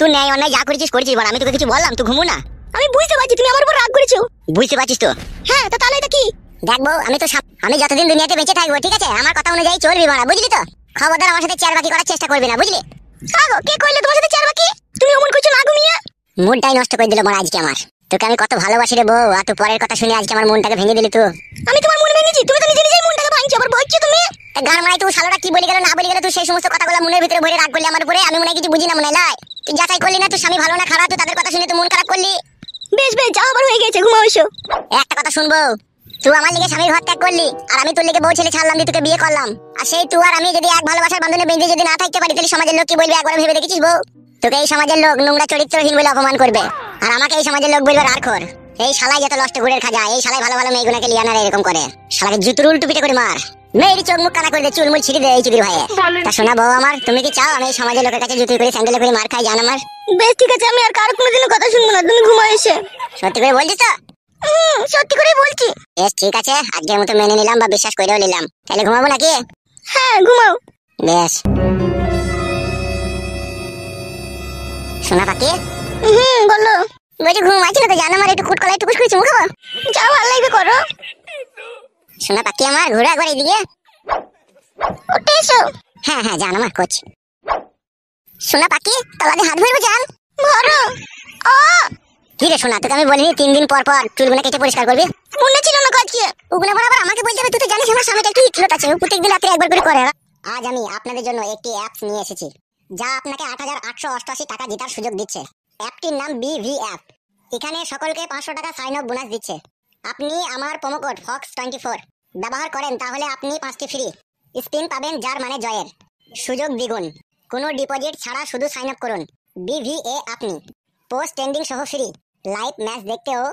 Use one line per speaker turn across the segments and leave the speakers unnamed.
তুই ন্যায় অন্যায় যা করেছিস করেছিস, আমি তোকে কিছু বললাম? তুই ঘুমো না? আমি বুঝতে পারছি তুমি আমার উপর রাগ করেছো। বুঝতে পারছিস তো? হ্যাঁ, তো তাহলে এটা কি? দেখবো আমি যতদিন দুনিয়াতে বেঁচে থাকবো, ঠিক আছে, আমার কথা অনুযায়ী চলবি বাড়া, বুঝলি তো? খবরদার আমার সাথে চেয়ার বাকি করার চেষ্টা করবি না, বুঝলি? আগো কে কইলে তোমার সাথে চেয়ার বাকি? তুমি অমন কইছো না ঘুমিয়ে। মুডটাই নষ্ট করে দিল বাড়া আজকে আমার। তোকে আমি কত ভালোবাসি রে বউ, আর তুই পরের কথা শুনে আজকে আমার মনটাকে ভেঙে দিলি তুই। আমি তোমার মন ভেঙেছি? তুমি তো নিজে নিজেই মনটাকে ভাঙছো, আবার বলছো তুমি। গান মারাই তুই শালাটা কি বলি গেল না বলি গেল, তুই সেই সমস্ত কথাগুলো মনের ভিতরে ভরে রাগ করলি আমার উপরে। আমি মনে হয় কিছু বুঝি না, মনে হয় তুই যাচাই করলি না, তুই স্বামী ভালো না খারাপ, তুই তাদের কথা শুনে তুই মন খারাপ করলি। বেশ বেশ, যাও, আবার হয়ে গেছে, ঘুমাও এসো। একটা কথা শুনবো, তুই আমার লিগে স্বামীর ঘর ত্যাগ করলি, আর আমি তোর লিগে বউ ছেলে ছাড়লাম দিয়ে তোকে বিয়ে করলাম। আর সেই তুই আর আমি যদি এক ভালোবাসার বন্ধনে বেঁধে যদি না থাকতে পারি, তাহলে সমাজের লোক কি বলবে একবার ভেবে দেখেছিস বউ? তোকে এই সমাজের লোক নোংরা চরিত্রহীন বলে অপমান করবে, আর আমাকে এই সমাজের লোক বলবে রাখর। এই শালাই যত নষ্ট ঘুরের খাজা, এই শালাই ভালো ভালো মেয়েগুলোকে লিয়ানারা এরকম করে। শালাকে জুতুর উল্টো পিটে করে মার, মেয়েরই চোখ মুখ কানা করে দে, চুলমুল ছিড়ে দে এই চুদির ভাইয়ে। তা শোনা বউ আমার, তুমি কি চাও আমি এই সমাজের লোকের কাছে জুতুর করে স্যান্ডেল করে মার খাই? জান আমার। বেশ ঠিক আছে, আমি আর কারো কোনোদিনও কথা শুনবো না, তুমি ঘুমাও এসে। সত্যি করে বলছিস তো? সত্যি করে বলছি। বেশ ঠিক আছে, আজকের মতো মেনে নিলাম বা বিশ্বাস করেও নিলাম, তাহলে ঘুমাবো নাকি? হ্যাঁ ঘুমাও। বেশ। শোনা পাখি। বলো। বলছি ঘুমাচ্ছি না তো জানো, আমার একটু কুটকলা একটু কুসকুস চুমু খাবো? যাও, ভালো লাগবে করো। শোনা পাখি আমার, ঘুরে একবার এইদিকে। উঠে এসো। হ্যাঁ হ্যাঁ জান আমার, কোচ। শোনা পাখি, তলাতে হাত ভরবো জান। ভরো। কি রে শোনা, তোকে আমি বলিনি 3 দিন পর পর চুলগুলো কেটে পরিষ্কার করবি? মনে ছিল না কাজকে। ওগুলো আবার আমাকে বলতে হবে? তুই তো জানিস আমার স্বামীটা একটু হিটলট আছে, প্রত্যেকদিন রাতে একবার করে করে। আজ আমি আপনাদের জন্য একটি অ্যাপস নিয়ে এসেছি, যা আপনাকে 8888 টাকা জেতার সুযোগ দিচ্ছে। অ্যাপটির নাম বিভি অ্যাপ। এখানে সকলকে 500 টাকা সাইন আপ বোনাস দিচ্ছে। আপনি আমার প্রোমো কোড FOX24 ব্যবহার করেন, তাহলে আপনি 5টি ফ্রি স্পিন পাবেন, যার মানে জয়ের সুযোগ দ্বিগুণ। কোনো ডিপোজিট ছাড়া শুধু সাইন আপ করুন। বিভিএ আপনি পোস্ট ট্রেন্ডিং সহ ফ্রি লাইভ ম্যাচ দেখতেও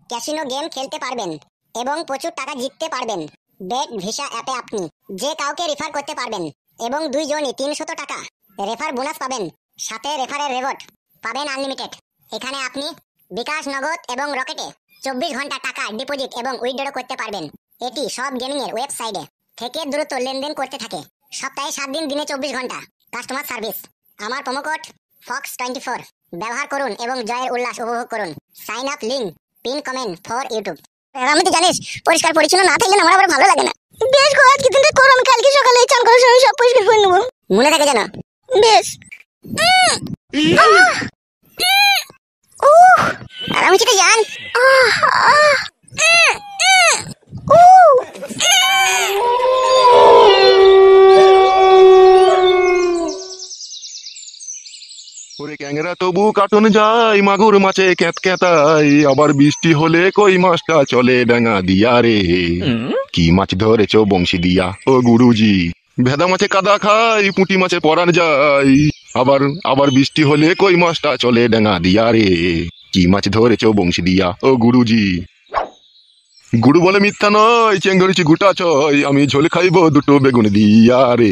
ক্যাসিনো গেম খেলতে পারবেন এবং প্রচুর টাকা জিততে পারবেন। বেট ভিসা অ্যাপে আপনি যে কাউকে রেফার করতে পারবেন এবং 2 জনই 300 টাকা রেফার বোনাস পাবেন, সাথে রেফারের রিওয়ার্ড পাবেন আনলিমিটেড। এখানে আপনি বিকাশ, নগদ এবং রকেটে 24 ঘন্টা টাকা ডিপোজিট এবং উইথড্র করতে পারবেন। এটি সব গেমিং এর ওয়েবসাইটে থেকে দ্রুত লেনদেন করতে থাকে। সপ্তাহে 7 দিন, দিনে 24 ঘন্টা কাস্টমার সার্ভিস। আমার প্রোমো কোড FOX24 ব্যবহার করুন এবং জয়ের উল্লাস উপভোগ করুন। Sign up link pin comment for YouTube. আমি তো জানিস পরিষ্কার পরিচ্ছন্ন না থাকলে আমার আবার ভালো লাগে না। বেশ গো, আজকে দিনটা করো, আমি কালকে সকালে চান করার সময় সব পরিষ্কার করে নেবো। মনে থাকে জানো? বেশ। আমি কি জান?
ওরে ক্যাংরা তবু কাটন যায়, মাগুর মাছে ক্যাত ক্যাতাই, আবার বৃষ্টি হলে কই মাছটা চলে ডাঙা দিয়া রে। কি মাছ ধরেছো বংশী দিয়া ও গুরুজি? ভেদা মাছে কাদা খাই, পুঁটি মাছে পরান যায়, আবার আবার বৃষ্টি হলে কই মাছটা চলে ডাঙা দিয়া রে। কি মাছ ধরেছো বংশী দিয়া ও গুরুজি? গুরু বলে মিথ্যা নয়, চেঙ্গড়িছি গুটা ছয়, আমি ঝোল খাইবো 2টো বেগুন দিয়া রে।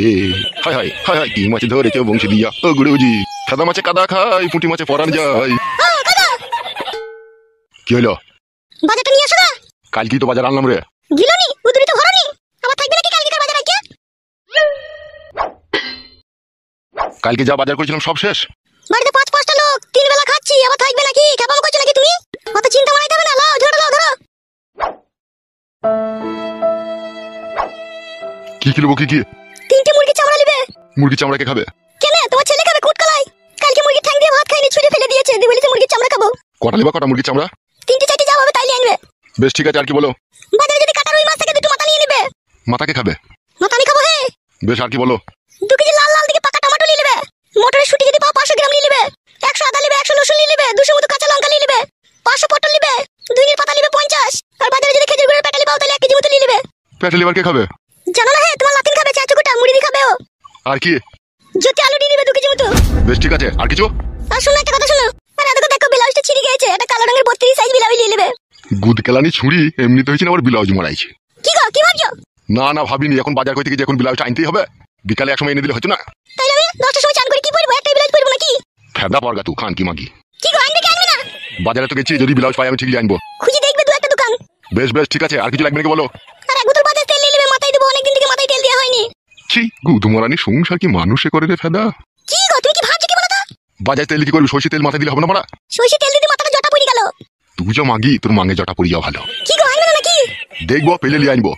হায় হায় হায় হায়, কি মাছ ধরেছো বংশী দিয়া ও গুরুজি? সাদা মাছে কাদা খাই, পুঁটি মাছে পরান যায়। কি হলো?
বাজারটা নিয়ে আসো না।
কালকেই তো বাজার আনলাম রে।
গিলনি উদুরি তো ভরনি, আবার থাকবে নাকি কালকের বাজার? আজকে
কালকে যা বাজার করেছিলাম সব শেষ।
বাড়িতে 5-5টা লোক 3 বেলা খাচ্ছি, আবার থাকবে নাকি? কেমন করছো নাকি তুমি? অত চিন্তা মারাইতে হবে না, লাও ঝোড়া লাও ধরো।
কি কিনবো? কি
3টে মুরগি চামড়া নিবে।
মুরগি চামড়া কে খাবে?
কেন, তোমার ছেলে খাবে কুটকলাই। কালকে মুরগি ঠ্যাং দিয়ে ভাত খাইনি, ছুঁড়ে ফেলে দিয়েছে, দিয়ে বলেছে মুরগি চামড়া খাবো।
কটা নিবা? কটা মুরগি চামড়া?
3টে-4টে যা হবে তাইলে আনবে।
বেশ ঠিক আছে, আর কি বলো?
বাজারে যদি কাটা রুই মাছ থাকে 2টো মাথা নিয়ে নেবে।
মাথা কে খাবে?
মাথা আমি খাবো। হে
বেশ, আর কি বলো?
2 কেজি লাল লাল দিকে পাকা টমেটো নিয়ে নেবে। মটরের শুটি যদি পাও 500 গ্রাম নিয়ে নেবে। 100 আদা নেবে, 100 রসুন নিয়ে নেবে, 200 মতো কাঁচা লঙ্কা নিয়ে নেবে, 500 পটল নেবে, 2 নির পাতা নেবে 50। আর বাজারে যদি খেজুর গুড়ের প্যাকেট পাও তাহলে 1 কেজি মতো নিয়ে নেবে।
পেটে লিভার কে খাবে?
জানো না? হে তোমার লাতিন খাবে, চাচুকুটা মুড়ি দিয়ে খাবে ও।
আর কি?
যদি আলু নিয়ে নেবে 2 কেজি মতো।
বেশ ঠিক আছে, আর কিছু?
আর শোনো একটা কথা শোনো, মানে দেখো ব্লাউজটা ছিঁড়ে গেছে, এটা কালো রঙের 32 সাইজ ব্লাউজ নিয়ে নেবে।
গুদ কেলানি ছুরি এমনিতে হয়েছে না, আবার ব্লাউজ মারাইছে।
কি গো, কি ভাবছো?
না না ভাবিনি, এখন বাজার করতে গিয়ে এখন ব্লাউজটা আনতেই হবে। বিকালে এক সময় এনে দিলে হতো না?
তাইলে আমি 10টার সময় চান করে কি পরবো? একটাই ব্লাউজ পরবো নাকি?
ফেদা পরগা তুই খান কি মাগি।
কি গো, আনবে কি আনবে না?
বাজারে তো গেছি, যদি ব্লাউজ পাই আমি ঠিকই আনবো।
খুঁজে দেখবে 2-1টা দোকান।
বেশ বেশ ঠিক আছে, আর কিছু লাগবে নাকি বলো?
আর 1 বোতল বাজার তেল নিয়ে নেবে, মাথায় দেবো, অনেকদিন থেকে মাথায় তেল দেওয়া হয়নি।
ছি, গুদমারানি সংসার কি মানুষে করে রে ফেদা?
কি গো, তুমি কি ভাবছো কি বলো তো?
বাজার তেল কি করবি? সর্ষে তেল মাথা দিলে হবে না পাড়া?
সর্ষে তেল দিতে মাথাটা জটা পড়ে গেল।
তুই যা মাগি, তোর মাঙে জটা পড়ে যাওয়া ভালো।
কি গো, আনবে না নাকি?
দেখবো, পেলে লিয়ে আনবো।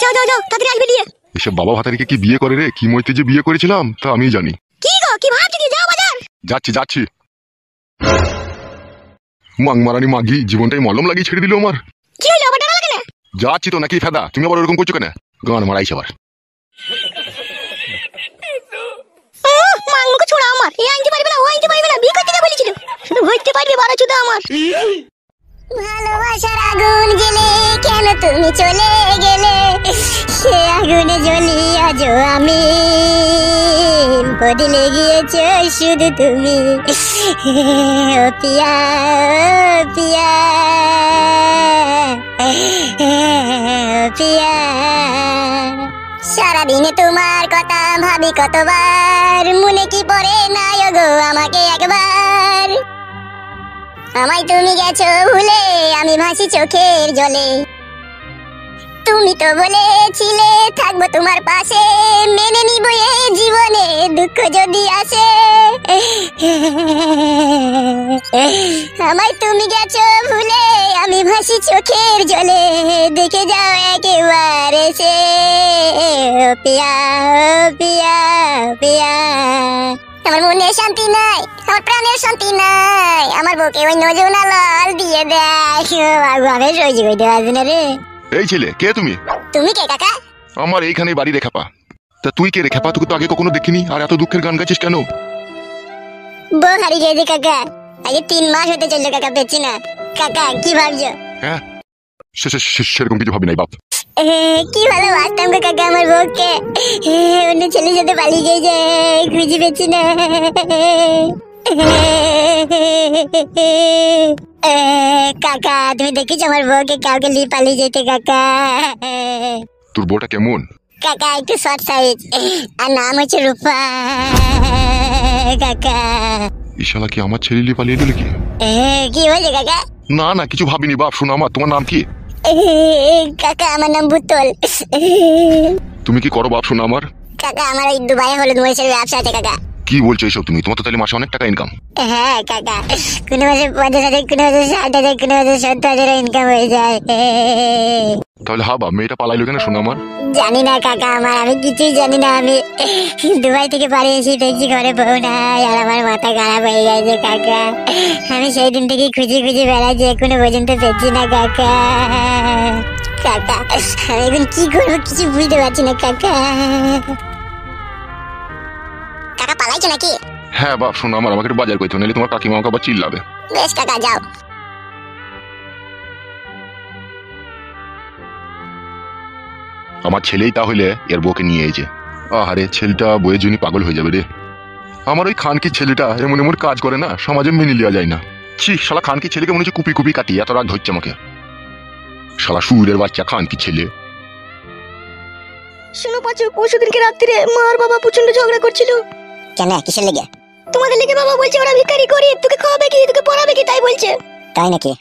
যাও যাও যাও, তাড়াতাড়ি আসবে দিয়ে।
এসব বাবা ভাতারিকে কি বিয়ে করে রে? কি মইতে যে বিয়ে করেছিলাম তা আমি জানি।
কি গো, কি ভাবছি? কি যাও বাজার।
যাচ্ছি যাচ্ছি। মাং মারানি মাগি জীবনটাই মলম লাগিয়ে ছেড়ে দিল আমার।
কি হলো, আবার টাকা লাগে না?
যাচ্ছি তো, নাকি ফেদা? তুমি আবার ওরকম করছো কেন? গান মারাইছে আবার।
মাংমুখে ছোড়া আমার। এই আনতে পারবে না, ও আনতে পারবে না, বিয়ে করতে যা বলেছিল। শুধু হইতে পারবে বাড়া চুদা আমার। ভালোবাসার আগুন জ্বলে কেন তুমি চলে গেলে? সে আগুনে জ্বলি আজও আমি, বদলে গিয়েছো শুধু তুমি। ও পিয়া, ও পিয়া, ও পিয়া। সারাদিনে তোমার কথা ভাবি কতবার, মনে কি পড়ে না গো আমাকে একবার। আমায় তুমি গেছো ভুলে, আমি ভাসি চোখের জলে। তুমি তো বলেছিলে থাকবো তোমার পাশে, মেনে নিব এই জীবনে দুঃখ যদি আসে। আমায় তুমি গেছো ভুলে, আমি ভাসি চোখের জলে। দেখে যাও একেবারে সে, ও পিয়া, ও পিয়া, ও পিয়া। আমার মনে শান্তি নাই, আমার প্রাণের শান্তি নাই, আমার বুকে ওই নজনা লাল দিয়ে দেয়। আমি সহ্য করতে পারছি না রে।
এই ছেলে, কে তুমি?
তুমি কে কাকা?
আমার এইখানে বাড়ি রেখা পা। তা তুই কে রেখা পা? তোকে তো আগে কখনো দেখিনি, আর এত দুঃখের গান গাইছিস কেন?
বউ হারিয়ে গেছে কাকা, আগে 3 মাস হতে চললো কাকা, পেয়েছি না। কাকা কি ভাবছো?
হ্যাঁ, সেরকম কিছু ভাবি নাই বাপ।
কি ভালোবাসতাম গো কাকা আমার বউকে, অন্য ছেলের সাথে পালিয়ে গেছে, খুঁজে পেয়েছি না। কাকা তুমি দেখেছো আমার বউকে কাউকে নিয়ে পালিয়ে যেতে কাকা?
তোর বউটা কেমন?
কাকা একটু শর্ট সাইজ, আর নাম হচ্ছে রূপা। কাকা
ইশালা কি আমার ছেলে নিয়ে পালিয়ে দিল কি?
কি হয়েছে কাকা?
না না, কিছু ভাবিনি বাপ। শোনো, আমার তোমার নাম কি?
কাকা আমার নাম বুতল।
তুমি কি করো বাপ? শোনো আমার।
কাকা আমার ওই দুবাইয়ে হলুদ মরিচের ব্যবসা আছে কাকা।
কি বলছো এসব তুমি? তোমার তো তাহলে মাসে অনেক টাকা ইনকাম।
হ্যাঁ কাকা, কোনো মাসে 50,000, কোনো মাসে 60,000, কোনো মাসে 70,000 ইনকাম হয়ে যায়।
তাহলে হা বাপ, মেয়েটা পালাইলো কেন? শোনো আমার।
জানি না কাকা, আমি কিছুই জানি না। আমি দুবাই থেকে পালিয়ে এসে দেখছি ঘরে বউ নাই, আর আমার মাথা খারাপ হয়ে গেছে কাকা। আমি সেই দিন থেকে খুঁজে খুঁজে বেড়াচ্ছি, এখনো পর্যন্ত পেয়েছি না কাকা। কাকা আমি এখন কি করবো কিছু বুঝতে পারছি না কাকা। কাকা পালাইছো নাকি?
হ্যাঁ বাপ, শোনো আমার, আমাকে একটু বাজার করতে, নাহলে তোমার কাকিমা আমাকে আবার চিল্লাবে।
বেশ কাকা যাও।
আমার ছেলেই তাহলে এর বউকে নিয়ে এসেছে। আহারে, ছেলেটা বইয়ের জন্য পাগল হয়ে যাবে রে। আমার ওই খানকি ছেলেটা এমন এমন কাজ করে না, সমাজে মেনে নেওয়া যায় না। ছি, শালা খানকি ছেলেকে মনে হচ্ছে কুপি কুপি কাটি, এত রাগ ধরছে আমাকে। শালা সুরের বাচ্চা খানকি ছেলে।
শোনো পাঁচু, পরশুদিনকে রাত্রিরে মা আর বাবা প্রচন্ড ঝগড়া করছিল। কেন, কিসের লেগে? তোমাদের লেগে। বাবা বলছে ওরা ভিখারি গরিব, তোকে খাওয়াবে কি, তোকে পড়াবে কি, তাই বলছে। তাই নাকি?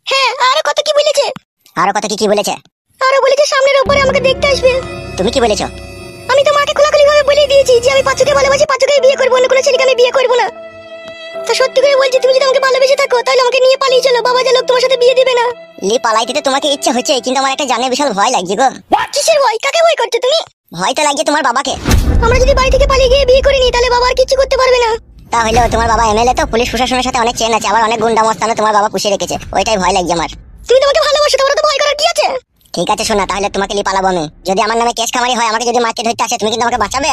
হ্যাঁ, আরো কত কি বলেছে। আরো কত কি বলেছে? আরো বলেছে সামনের রোববারে আমাকে দেখতে আসবে। তুমি কি বলেছো? আমি তো মাকে খোলাখুলি ভাবে বলে দিয়েছি যে আমি পাঁচুকে ভালোবাসি, পাঁচুকে বিয়ে করবো, অন্য কোনো ছেলেকে আমি বিয়ে করবো না। তা সত্যি করে বলছি, তুমি যদি আমাকে ভালোবেসে থাকো তাহলে আমাকে নিয়ে পালিয়ে চলো, বাবা যা লোক তোমার সাথে বিয়ে দিবে না। লি পালাইতে তো তোমাকে ইচ্ছা হচ্ছে, কিন্তু আমার একটা জানে বিশাল ভয় লাগছে গো। কিসের ভয়? কাকে ভয় করছো তুমি? ভয় তো লাগছে তোমার বাবাকে। আমরা যদি বাড়ি থেকে পালিয়ে গিয়ে বিয়ে করে নিই তাহলে বাবা আর কিছু করতে পারবে না। তাহলে তোমার বাবা এমএলএ, তো পুলিশ প্রশাসনের সাথে অনেক চেন আছে, আবার অনেক গুন্ডা মস্তানও তোমার বাবা পুষে রেখেছে, ওইটাই ভয় লাগছে আমার। তুমি তোমাকে ভালোবাসো, তোমার তো ভয় করার কি আছে? ঠিক আছে শোনা, তাহলে তোমাকে নিয়ে পালাবো আমি। যদি আমার নামে কেস খামারি হয়, আমাকে যদি মারকে ধরতে আসে, তুমি কিন্তু আমাকে বাঁচাবে।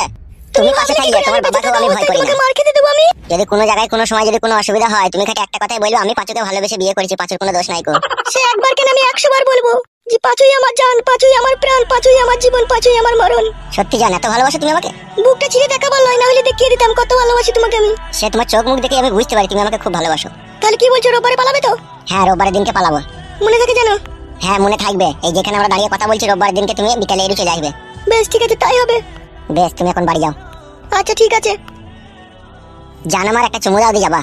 তুমি পাশে থাকলে তোমার বাবাকেও আমি ভয় করি না। মার খেতে দেবো আমি। যদি কোনো জায়গায় কোনো সময় যদি কোনো অসুবিধা হয়, তুমি খালি একটা কথাই বলবে, আমি পাঁচুকে ভালোবেসে বিয়ে করেছি, পাঁচুর কোনো দোষ নাই গো। সে একবার কেন, আমি 100 বার বলবো যে পাঁচুই আমার জান, পাঁচুই আমার প্রাণ, পাঁচুই আমার জীবন, পাঁচুই আমার মরণ। সত্যি জান, এত ভালোবাসো তুমি আমাকে? বুকটা ছিঁড়ে দেখাবার নয়, না হলে দেখিয়ে দিতাম কত ভালোবাসি তোমাকে আমি। সে তোমার চোখ মুখ দেখে আমি বুঝতে পারি তুমি আমাকে খুব ভালোবাসো। তাহলে কি বলছো, রোববারে পালাবে তো? হ্যাঁ, রোববারের দিনকে পালাবো। মনে থাকে জানো? হ্যাঁ মনে থাকবে। এই যেখানে আমরা দাঁড়িয়ে কথা বলছি, রোববারের দিনকে তুমি বিকালে এড়িয়ে চলে আসবে। বেশ ঠিক আছে, তাই হবে। বেশ, তুমি এখন বাড়ি যাও। আচ্ছা ঠিক আছে। জান আমার একটা চুমু দাও, দিয়ে যাবা।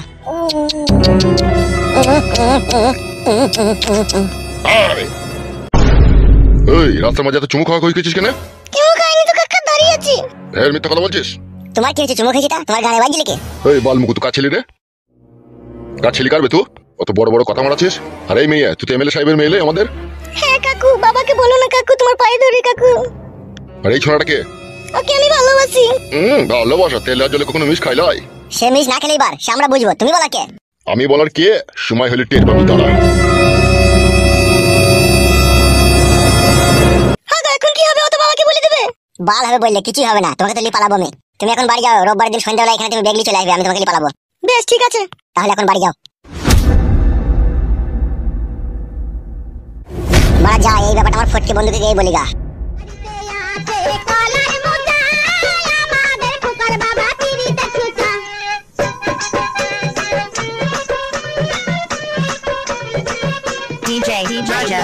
এই রাস্তার মাঝে এত চুমু খাওয়া করেছিস কেন?
কেউ খাইনি তো কাকা, দাঁড়িয়ে আছি।
হ্যাঁ, মিথ্যা কথা বলছিস।
তোমার কি হয়েছে? চুমু খেয়েছিটা তোমার গানে বাজলে কে?
এই বাল মুকু, তো কাছে রে। কার ছেলে কারবে তুই অত বড় বড় কথা মারাছিস? আরে এই মেয়ে, তুই তো এমএলএ সাহেবের মেয়ে আমাদের।
হ্যাঁ কাকু, বাবাকে বলো না কাকু, তোমার পায়ে ধরে কাকু।
আরে এই ছোড়াটাকে
ওকে আমি ভালোবাসি।
ভালোবাসা তেল আর জলে কখনো মিশ খাইলাই?
সে মিস না খেলে এবার সে আমরা বুঝবো, তুমি বলা কে?
আমি বলার কে? সময় হলে টের পাবি দাঁড়া।
হ্যাঁ এখন কি হবে? ও তো বাবাকে বলে দেবে। বাল হবে বললে কিছুই হবে না, তোমাকে তো লি পালাবো আমি। তুমি এখন বাড়ি যাও, রোববার দিন সন্ধ্যাবেলা এখানে তুমি বেগলি চলে আসবে, আমি তোমাকে লি পালাবো। বেশ ঠিক আছে, তাহলে এখন বাড়ি যাও। বাড়া যা, এই ব্যাপারটা আমার ফটকে বন্ধুকে গিয়ে বলি গা।
DJ Raja.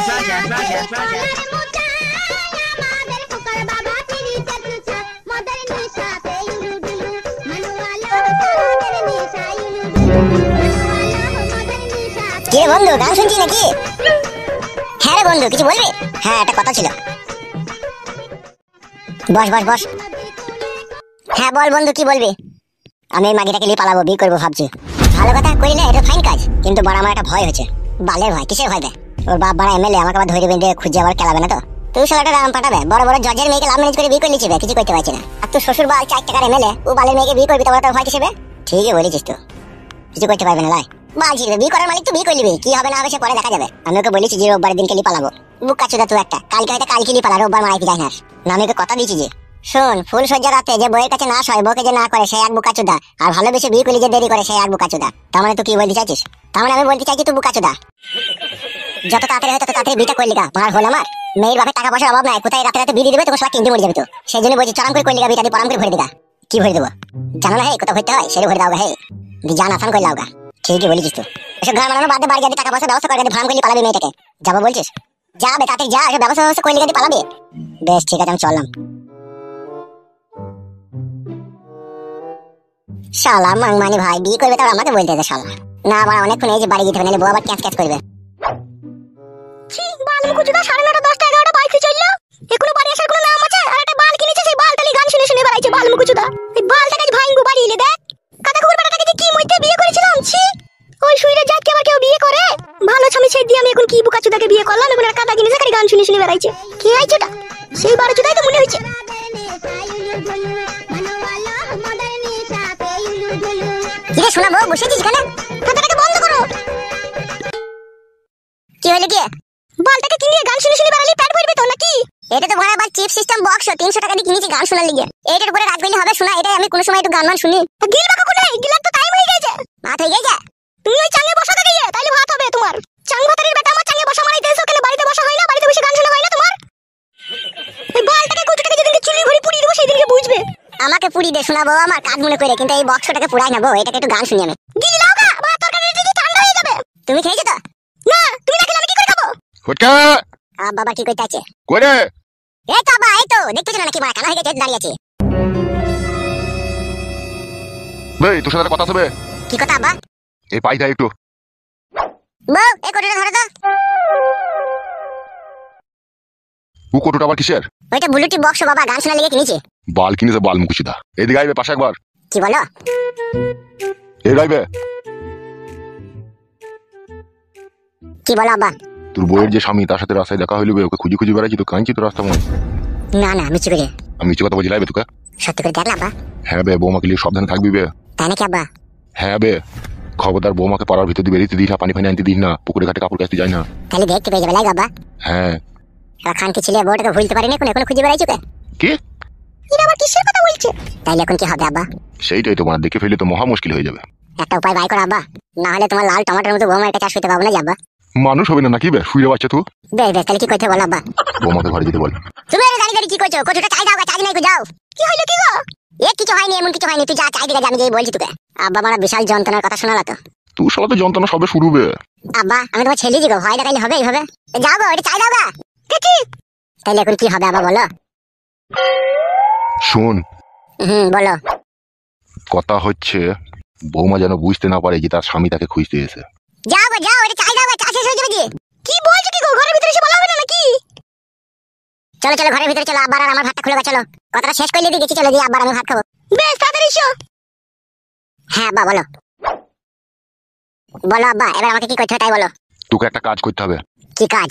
কি রে বন্ধু, গান শুনছিস নাকি? হ্যাঁ রে বন্ধু, কিছু বলবি? হ্যাঁ একটা কথা ছিল। বস বস বস। হ্যাঁ বল বন্ধু, কি বলবি? আমি এই মাগিটাকে নিয়ে পালাবো, বিয়ে করবো ভাবছি। ভালো কথা করি না, এটা ফাইন কাজ, কিন্তু বড় আমার একটা ভয় হচ্ছে। বালের ভয়? কিসের ভয় দেয়? ওর বাপ বড় এমএলএ, আমাকে আবার ধরে বেঁধে খুঁজে আবার খেলাবে না তো? তুই শালাটা রাম পাঠাবে, বড় বড় জজের মেয়েকে লাভ ম্যারেজ করে বিয়ে করে নিচ্ছি, কিছু করতে পারছি না। আর তুই শ্বশুর বাল 4 টাকার এমএলএ, ও বালের মেয়েকে বিয়ে করবি, তোমার তোর ভয় কিসেবে? ঠিকই বলেছিস তো, কিছু করতে পারবে না লাই। বাল ছিড়বে, বিয়ে করার মালিক তো বিয়ে করে নিবি, কি হবে না হবে সে পরে দেখা যাবে। আমি ওকে বলেছি যে রোববার দিনকে নিয়ে পালাবো। বুকা চোদা তুই একটা, কালকে হয়তো কালকে নিয়ে পালা, রোববার মারাইতে যাই না। না আমি ওকে কথা দিয়েছি যে শোন, ফুল সজ্জা রাতে যে বইয়ের কাছে না সয়, বউকে যে না করে সে এক বুকা চোদা, আর ভালোবেসে বিয়ে করলে যে দেরি করে সে এক বুকা চোদা। তার মানে তুই কি বলতে চাইছিস? তার মানে আমি বলতে চাইছি তুই বুকা চোদা। যত তাড়াতাড়ি হয় তত তাড়াতাড়ি বিটা করলি গা, মার হল আমার। মেয়ের বাপের টাকা পয়সার অভাব নাই, কোথায় রাতে রাতে বিয়ে দেবে তোকে সবাই কিনতে মরে যাবে তো। সেই জন্য বলছি চরম করে করলি গা, বিটা দিয়ে পরাম করে ভরে দিগা। কি ভরে দেবো জানো না? হে কোথাও ভরতে হয় সেটা ভরে দাও গা। হে জান আসান করে লাও গা। ঠিকই বলেছিস তো, এসব ঘর বানানো বাদে বাড়ি যাতে টাকা পয়সা ব্যবস্থা করে গেলে ভাড়া করলে পালাবি মেয়েটাকে। যাবো বলছিস? যাবে তাতে যা, এসব ব্যবস্থা করলে গেলে পালাবি। বেশ ঠিক আছে, আমি চললাম। শালা মাংমানি ভাই, বিয়ে করবে তার আমাকে বলতে দে শালা। না আবার অনেকক্ষণ এই যে বাড়ি যেতে হবে, নাহলে বউ আবার ক্যাচ ক্যাচ করবে। বাল মুকুচুদা 9:30 10টা 11টা বাইকে চললো, এখনো বাড়ি আসার কোনো নাম আছে? আর একটা বাল কিনেছে, সেই বালটালি গান শুনে শুনে বেড়াইছে বাল মুকুচুদা। এই বালটাকে ভাইঙ্গু বাড়ি এলে দেখ, কাকা কুকুর বেটাটাকে যে কি মইতে বিয়ে করেছিলাম। ছি, ওই শুইরে যাক কি আবার কেউ বিয়ে করে? ভালো স্বামী ছেড়ে দিয়ে আমি এখন কি বুকাচুদাকে বিয়ে করলাম, এখন একটা কাদা কিনেছে খালি গান শুনে শুনে বেড়াইছে। কি হয়েছে ওটা? সেই বারোচুদাই তো মনে হয়েছে। কিরে শোনা বউ, বসেছিস কেন? কথাটাকে বন্ধ করো। কি হলো কি? বালটাকে কিনে গান শুনে শুনে বেড়ালি পেট ভরবে তো নাকি? এটা তো ভরা বাল চিপ সিস্টেম বক্স, 300 টাকা দিয়ে কিনেছি গান শোনার লিগে। এটার উপরে রাত গইলে হবে শোনা, এটাই আমি কোন সময় একটু গান মান শুনি। গিল বাকা কোনে? গিলার তো টাইম হয়ে গেছে। ভাত হয়ে গেছে? তুমি ওই চাঙ্গে বসা থেকে গিয়ে তাইলে ভাত হবে তোমার। চাং ভাতারের বেটা আমার চাঙ্গে বসা মারাইতেছো কেন? বাড়িতে বসা হয় না? বাড়িতে বসে গান শোনা হয় না তোমার? এই বালটাকে কুচুটাকে যেদিনকে চুলি ভরি পুড়িয়ে দেবো সেই দিনকে বুঝবে। আমাকে পুড়ি দে শোনাবো আমার কাজ মনে করে, কিন্তু এই বক্সটাকে পুড়াই না বউ, এটাকে একটু গান শুনি আমি। গিলি লাও গা, বা তরকারি দিদি ঠান্ডা হয়ে যাবে। তুমি খেয়েছো তো? না, তুমি না খেলে আমি কি করে খাবো?
ফটকা
বাবা কি কইতে আছে?
কইরে
এই তো বাবা, এই তো দেখতেছ না নাকি মারা কানা হয়ে গেছে, দাঁড়িয়ে আছে।
ভাই তোর সাথে কথা হবে।
কি কথা আব্বা?
এই পাই দা একটু।
বউ এই কোটটা ধরে দাও।
ও কোটোটা আবার কিসের?
ওইটা ব্লুটুথ বক্স বাবা, গান শোনা লেগে কিনেছে।
বাল কিনেছে বাল মুকুচিদা। এদিকে আইবে পাশে একবার।
কি বলো?
এই আইবে।
কি বলো আব্বা?
তোর বইয়ের যে স্বামী, তার সাথে রাস্তায় দেখা হইলো, ওকে খুঁজি খুঁজি বেড়াচ্ছি তো, কাঁদছি তো রাস্তা মনে।
না না মিছি করে।
আমি মিছে কথা বলছি লাইবে তোকে?
সত্যি করে দেখলা আব্বা?
হ্যাঁ বে, বৌমাকে নিয়ে সাবধানে থাকবি বে।
তাই নাকি আব্বা?
হ্যাঁ বে, খবরদার বৌমাকে পাড়ার ভিতর দিয়ে বেরিয়ে দিস না, পানি ফানি আনতে দিস না, পুকুরে ঘাটে কাপড় কাচতে যাই না।
তাহলে দেখতে পেয়ে যাবে লাই আব্বা।
হ্যাঁ
খান কি ছেলে বউটাকে ভুলতে পারিনি, এখন এখন খুঁজে বেড়াইছো কে?
কি
এরা আবার কিসের কথা বলছে? তাইলে এখন কি হবে আব্বা?
সেইটাই তোমার দেখে ফেলে তো মহা মুশকিল হয়ে যাবে।
একটা উপায় বাই করো আব্বা, না হলে তোমার লাল টমাটোর মতো বৌমার কাছে আসতে পারবো না আব্বা।
মানুষ হবে না নাকি বে, শুয়ে বাচ্চা তুই।
বেশ বেশ, তাহলে কি করতে বলো আব্বা?
বৌমাকে ঘরে যেতে বল।
তুমি আরে দাঁড়িয়ে দাঁড়িয়ে কি করছো? কতটা চাই দাও, চাই নাই, যাও। কি হইলো কি গো? এ কিছু হয়নি, এমন কিছু হয়নি, তুই যা চাই দিকে, আমি যেই বলছি তোকে। আব্বা আমার বিশাল যন্ত্রণার কথা শোনালা তো।
তুই শালা তো যন্ত্রণা সবে শুরু বে।
আব্বা আমি তোমার ছেলে দিগো, ভয় দেখাইলে হবে এইভাবে? যাও গো, এটা চাই দাও গা। কি? তাহলে এখন কি হবে আব্বা বলো?
শোন
বলো।
কথা হচ্ছে, বৌমা যেন বুঝতে না পারে যে তার স্বামী তাকে খুঁজতে এসে।
যাও গো যাও, এটা চাই দাও গা, চা শেষ হয়ে যাবে যে। কি বলছো কি গো? ঘরের ভিতরে এসে বলা হবে না নাকি? চলো চলো ঘরের ভিতরে চলো, আব্বার আর আমার ভাতটা খুলে গা, চলো কথাটা শেষ করে দিয়ে গেছি, চলো দিয়ে আব্বার আমি ভাত খাবো। বেশ তাড়াতাড়ি এসো। হ্যাঁ আব্বা বলো। বলো আব্বা, এবার আমাকে কি করতে হবে তাই বলো।
তোকে একটা কাজ করতে হবে।
কি কাজ?